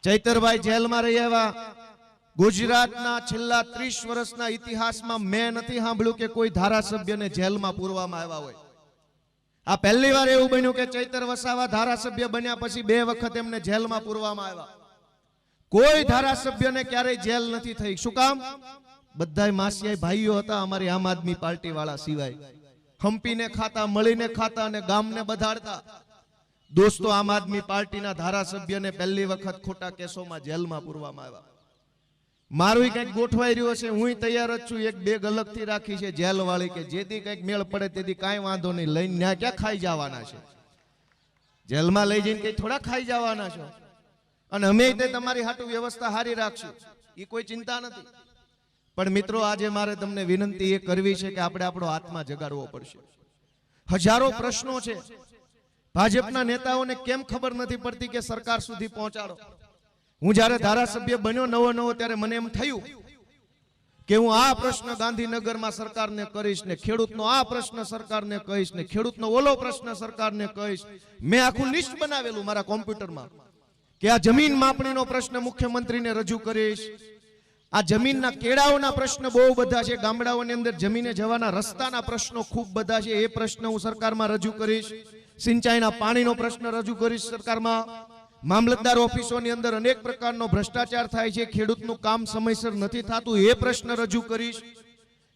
ચૈતરભાઈ જેલમાં રહી આવ્યા। ગુજરાતના છેલ્લા 30 વર્ષના ઇતિહાસમાં મેં નથી સાંભળ્યું કે કોઈ ધારાસભ્યને જેલમાં પૂરવામાં આવ્યા હોય। આ પહેલી વાર એવું બન્યું કે ચૈતર વસાવા ધારાસભ્ય બન્યા પછી 2 વખત એમને જેલમાં પૂરવામાં આવ્યા। કોઈ ધારાસભ્યને ક્યારેય જેલ નથી થઈ। શું કામ? બધાય માસિયાઈ ભાઈઓ હતા અમારી આમ આદમી પાર્ટી વાળા સિવાય। હંપીને ખાતા, મળીને ખાતા અને ગામને બધાડતા। દોસ્તો, આમ આદમી પાર્ટીના ધારાસભ્યને પહેલી વખત ખોટા કેસોમાં જેલમાં પૂરવામાં આવ્યા। મારું કંઈક ગોઠવાઈ રહ્યું છે, હું તૈયાર જ છું। એક બેગ અલગથી રાખી છે જેલ વાળી કે જેથી કંઈક મેળ પડે તેથી કાંઈ વાંધો નહીં, લઈને ન્યા ક્યાં ખાઈ જવાના છે? જેલમાં લઈ જઈને કઈ થોડા ખાઈ જવાના છો? અને અમે તમારી હાટુ વ્યવસ્થા હારી રાખશું, એ કોઈ ચિંતા નથી। પણ મિત્રો, આજે મારે તમને વિનંતી એ કરવી છે કે આપણે આપણો આત્મા જગાડવો પડશે। હજારો પ્રશ્નો છે, ભાજપના નેતાઓને કેમ ખબર નથી પડતી કે સરકાર સુધી પહોંચાડો? હું જ્યારે ધારાસભ્ય બન્યો નવો ત્યારે મને એમ થયું કે હું આ પ્રશ્ન ગાંધીનગરમાં સરકારને કહીશ ને ખેડૂતનો આ પ્રશ્ન સરકારને કહીશ ને ખેડૂતનો ઓલો પ્રશ્ન સરકારને કહીશ। મેં આખું લિસ્ટ બનાવેલું મારા કોમ્પ્યુટરમાં કે આ જમીન માપણીનો પ્રશ્ન મુખ્યમંત્રીને રજૂ કરીશ। આ જમીનના કેળાઓના પ્રશ્ન બહુ બધા છે, ગામડાઓની અંદર જમીને જવાના રસ્તાના પ્રશ્નો ખૂબ બધા છે, એ પ્રશ્ન હું સરકારમાં રજૂ કરીશ। સિંચાઈના પાણીનો પ્રશ્ન રજૂ કરીશ સરકારમાં। મામલતદાર ઓફિસોની અંદર અનેક પ્રકારનો ભ્રષ્ટાચાર થાય છે, ખેડૂતનું કામ સમયસર નથી થતું, એ પ્રશ્ન રજૂ કરીશ।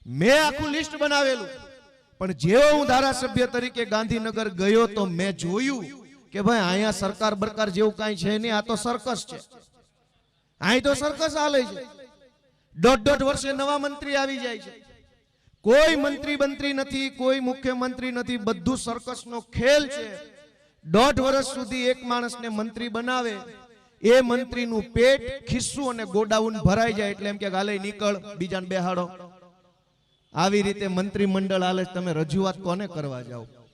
મેં આખું લિસ્ટ બનાવેલું। પણ જેવો હું ધારાસભ્ય તરીકે ગાંધીનગર ગયો તો મેં જોયું કે ભાઈ અહીંયા સરકાર બરકાર જેવું કાંઈ છે નહીં, આ તો સર્કસ છે। અહીં તો સર્કસ હાલે છે। 1.5 વર્ષે નવા મંત્રી આવી જાય છે, કોઈ મંત્રી નથી, કોઈ મુખ્યમંત્રી નથી, બધું સર્કસનો ખેલ છે। 1.5 વર્ષ સુધી એક માણસને મંત્રી બનાવે, એ મંત્રીનું પેટ, ખિસ્સું અને ગોડાઉન ભરાઈ જાય એટલે એમ કે ગાલે નીકળ, બીજાને બેહાડો। આવી રીતે મંત્રીમંડળ હાલે। તમે રજૂઆત કોને કરવા જાઓ?